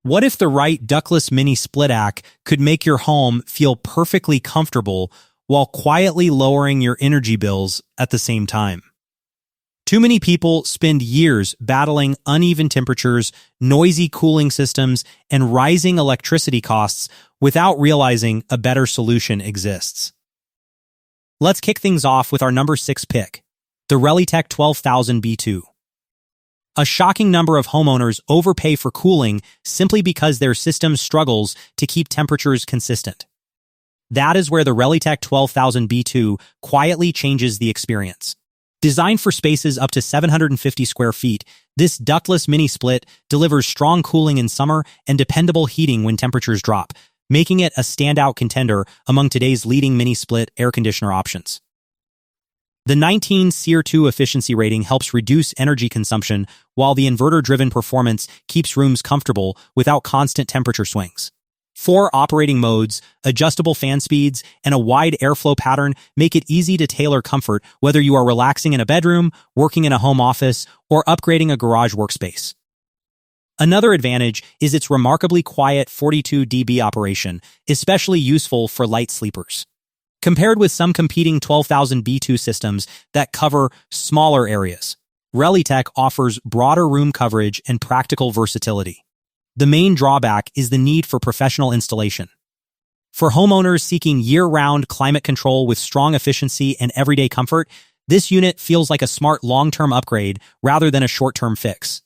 What if the right ductless mini split AC could make your home feel perfectly comfortable while quietly lowering your energy bills at the same time? Too many people spend years battling uneven temperatures, noisy cooling systems, and rising electricity costs without realizing a better solution exists. Let's kick things off with our number 6 pick, the Rellytech 12,000 B2. A shocking number of homeowners overpay for cooling simply because their system struggles to keep temperatures consistent. That is where the Rellytech 12,000 B2 quietly changes the experience. Designed for spaces up to 750 square feet, this ductless mini split delivers strong cooling in summer and dependable heating when temperatures drop, making it a standout contender among today's leading mini split air conditioner options. The 19 SEER2 efficiency rating helps reduce energy consumption, while the inverter-driven performance keeps rooms comfortable without constant temperature swings. 4 operating modes, adjustable fan speeds, and a wide airflow pattern make it easy to tailor comfort whether you are relaxing in a bedroom, working in a home office, or upgrading a garage workspace. Another advantage is its remarkably quiet 42 dB operation, especially useful for light sleepers. Compared with some competing 12,000 B2 systems that cover smaller areas, Rellytech offers broader room coverage and practical versatility. The main drawback is the need for professional installation. For homeowners seeking year-round climate control with strong efficiency and everyday comfort, this unit feels like a smart long-term upgrade rather than a short-term fix.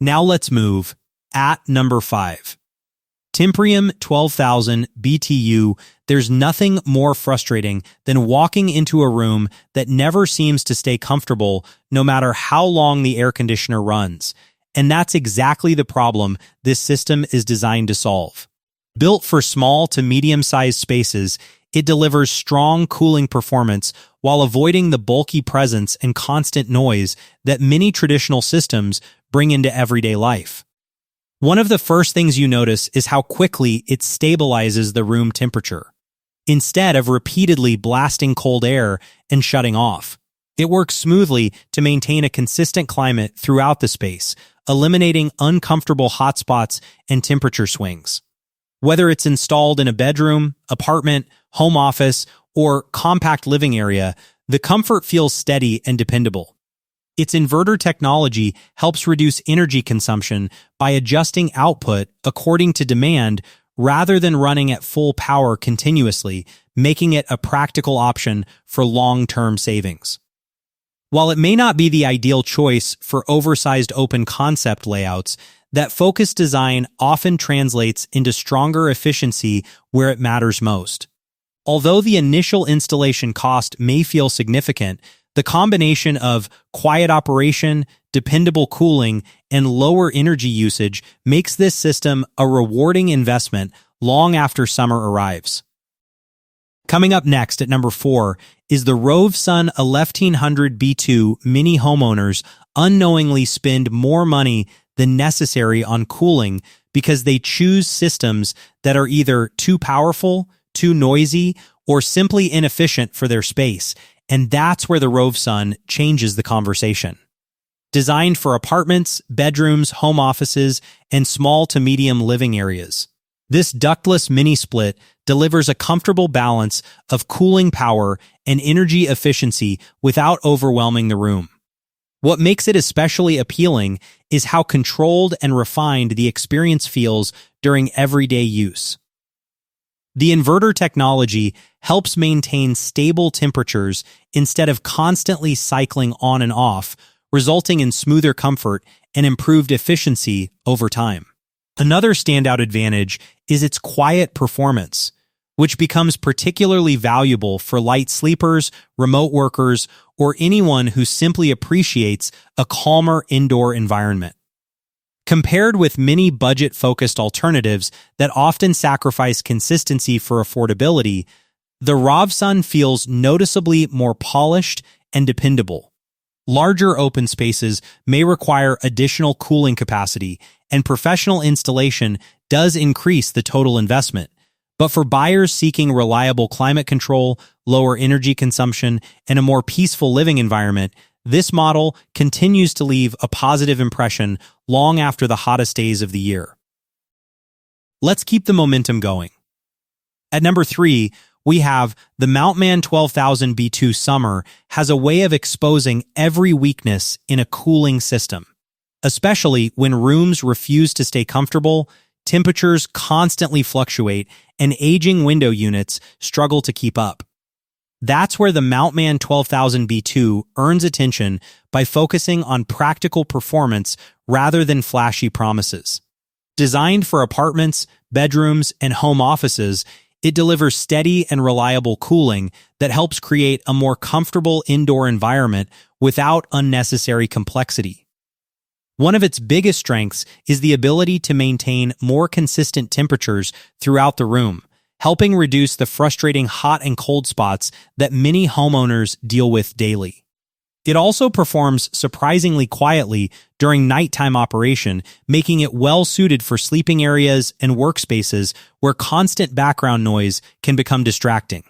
Now let's move at number 5. Temprium 12,000 BTU. There's nothing more frustrating than walking into a room that never seems to stay comfortable no matter how long the air conditioner runs. And that's exactly the problem this system is designed to solve. Built for small to medium-sized spaces, it delivers strong cooling performance while avoiding the bulky presence and constant noise that many traditional systems bring into everyday life. One of the first things you notice is how quickly it stabilizes the room temperature. Instead of repeatedly blasting cold air and shutting off, it works smoothly to maintain a consistent climate throughout the space, eliminating uncomfortable hotspots and temperature swings. Whether it's installed in a bedroom, apartment, home office, or compact living area, the comfort feels steady and dependable. Its inverter technology helps reduce energy consumption by adjusting output according to demand rather than running at full power continuously, making it a practical option for long-term savings. While it may not be the ideal choice for oversized open concept layouts, that focused design often translates into stronger efficiency where it matters most. Although the initial installation cost may feel significant, the combination of quiet operation, dependable cooling, and lower energy usage makes this system a rewarding investment long after summer arrives. Coming up next at number 4 is the ROVSUN 1100 B2 mini. Homeowners unknowingly spend more money than necessary on cooling because they choose systems that are either too powerful, too noisy, or simply inefficient for their space. And that's where the ROVSUN changes the conversation. Designed for apartments, bedrooms, home offices, and small to medium living areas, this ductless mini split delivers a comfortable balance of cooling power and energy efficiency without overwhelming the room. What makes it especially appealing is how controlled and refined the experience feels during everyday use. The inverter technology helps maintain stable temperatures instead of constantly cycling on and off, resulting in smoother comfort and improved efficiency over time. Another standout advantage is its quiet performance, which becomes particularly valuable for light sleepers, remote workers, or anyone who simply appreciates a calmer indoor environment. Compared with many budget-focused alternatives that often sacrifice consistency for affordability, the ROVSUN feels noticeably more polished and dependable. Larger open spaces may require additional cooling capacity, and professional installation does increase the total investment. But for buyers seeking reliable climate control, lower energy consumption, and a more peaceful living environment, this model continues to leave a positive impression long after the hottest days of the year. Let's keep the momentum going. At number 3, we have the Mountman 12,000 B2 Summer has a way of exposing every weakness in a cooling system, especially when rooms refuse to stay comfortable, temperatures constantly fluctuate, and aging window units struggle to keep up. That's where the Mountman 12,000 B2 earns attention by focusing on practical performance rather than flashy promises. Designed for apartments, bedrooms, and home offices, it delivers steady and reliable cooling that helps create a more comfortable indoor environment without unnecessary complexity. One of its biggest strengths is the ability to maintain more consistent temperatures throughout the room, helping reduce the frustrating hot and cold spots that many homeowners deal with daily. It also performs surprisingly quietly during nighttime operation, making it well-suited for sleeping areas and workspaces where constant background noise can become distracting.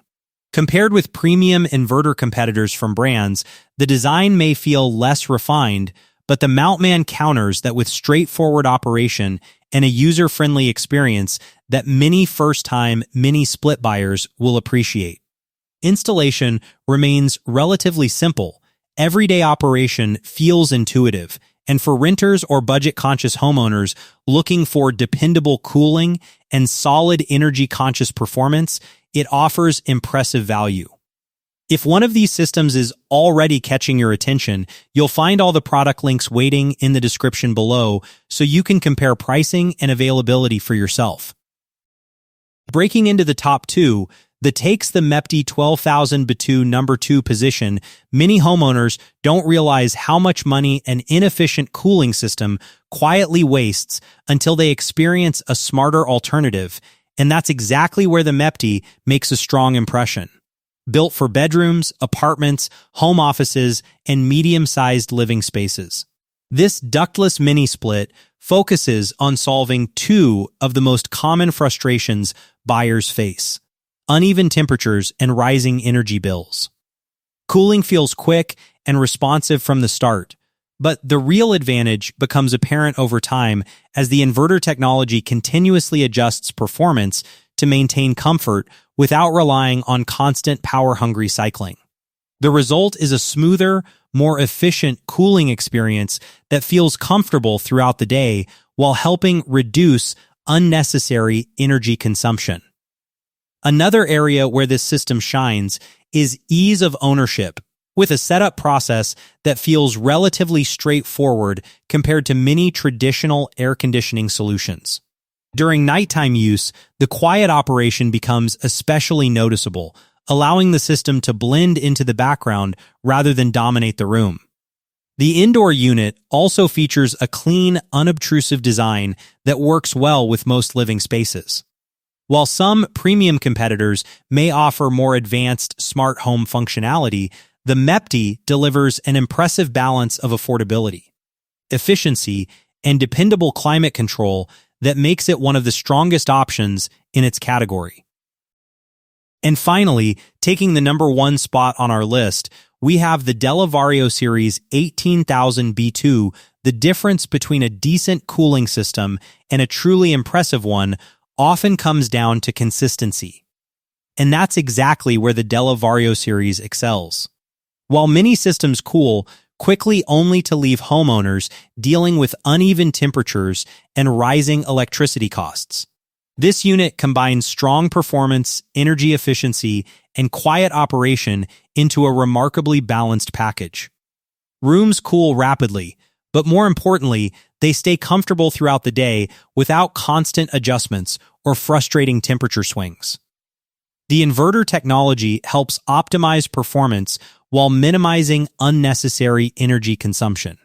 Compared with premium inverter competitors from brands, the design may feel less refined, but the Mountman counters that with straightforward operation and a user-friendly experience that many first-time mini split buyers will appreciate. Installation remains relatively simple. Everyday operation feels intuitive, and for renters or budget-conscious homeowners looking for dependable cooling and solid energy-conscious performance, it offers impressive value. If one of these systems is already catching your attention, you'll find all the product links waiting in the description below so you can compare pricing and availability for yourself. Breaking into the top 2, that takes the MEPTY 12,000 B2 number 2 position, many homeowners don't realize how much money an inefficient cooling system quietly wastes until they experience a smarter alternative, and that's exactly where the MEPTY makes a strong impression. Built for bedrooms, apartments, home offices, and medium-sized living spaces. This ductless mini split focuses on solving 2 of the most common frustrations buyers face: uneven temperatures and rising energy bills. Cooling feels quick and responsive from the start, but the real advantage becomes apparent over time as the inverter technology continuously adjusts performance to maintain comfort without relying on constant power-hungry cycling. The result is a smoother, more efficient cooling experience that feels comfortable throughout the day while helping reduce unnecessary energy consumption. Another area where this system shines is ease of ownership, with a setup process that feels relatively straightforward compared to many traditional air conditioning solutions. During nighttime use, the quiet operation becomes especially noticeable, allowing the system to blend into the background rather than dominate the room. The indoor unit also features a clean, unobtrusive design that works well with most living spaces. While some premium competitors may offer more advanced smart home functionality, the MEPTY delivers an impressive balance of affordability, efficiency, and dependable climate control that makes it one of the strongest options in its category. And finally, taking the number 1 spot on our list, we have the DELLA Vario Series 18,000 B2. The difference between a decent cooling system and a truly impressive one often comes down to consistency. And that's exactly where the DELLA Vario Series excels. While many systems cool quickly only to leave homeowners dealing with uneven temperatures and rising electricity costs, this unit combines strong performance, energy efficiency, and quiet operation into a remarkably balanced package. Rooms cool rapidly, but more importantly, they stay comfortable throughout the day without constant adjustments or frustrating temperature swings. The inverter technology helps optimize performance while minimizing unnecessary energy consumption,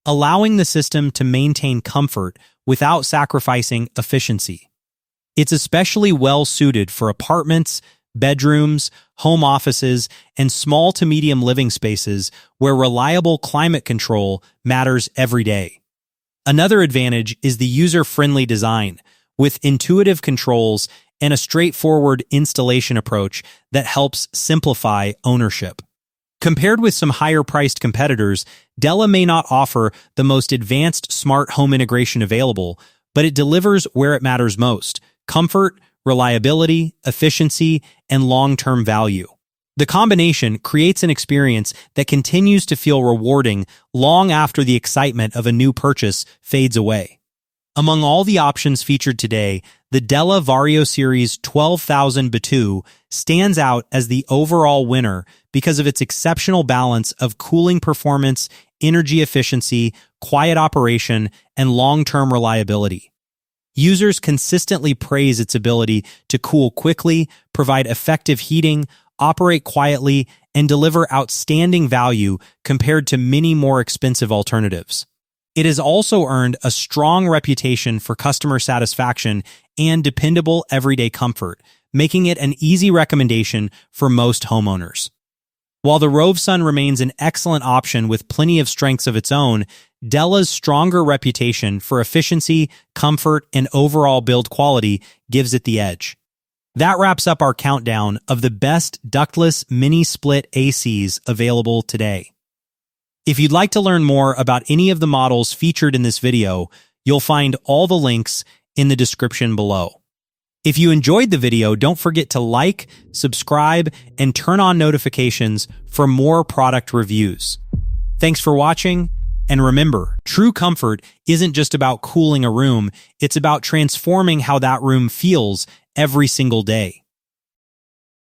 allowing the system to maintain comfort without sacrificing efficiency. It's especially well suited for apartments, bedrooms, home offices, and small to medium living spaces where reliable climate control matters every day. Another advantage is the user-friendly design, with intuitive controls and a straightforward installation approach that helps simplify ownership. Compared with some higher-priced competitors, DELLA may not offer the most advanced smart home integration available, but it delivers where it matters most, comfort, reliability, efficiency, and long-term value. The combination creates an experience that continues to feel rewarding long after the excitement of a new purchase fades away. Among all the options featured today, the DELLA Vario Series 12,000 BTU stands out as the overall winner because of its exceptional balance of cooling performance, energy efficiency, quiet operation, and long-term reliability. Users consistently praise its ability to cool quickly, provide effective heating, operate quietly, and deliver outstanding value compared to many more expensive alternatives. It has also earned a strong reputation for customer satisfaction and dependable everyday comfort, making it an easy recommendation for most homeowners. While the ROVSUN remains an excellent option with plenty of strengths of its own, DELLA's stronger reputation for efficiency, comfort, and overall build quality gives it the edge. That wraps up our countdown of the best ductless mini split ACs available today. If you'd like to learn more about any of the models featured in this video, you'll find all the links in the description below. If you enjoyed the video, don't forget to like, subscribe, and turn on notifications for more product reviews. Thanks for watching, and remember, true comfort isn't just about cooling a room, it's about transforming how that room feels every single day.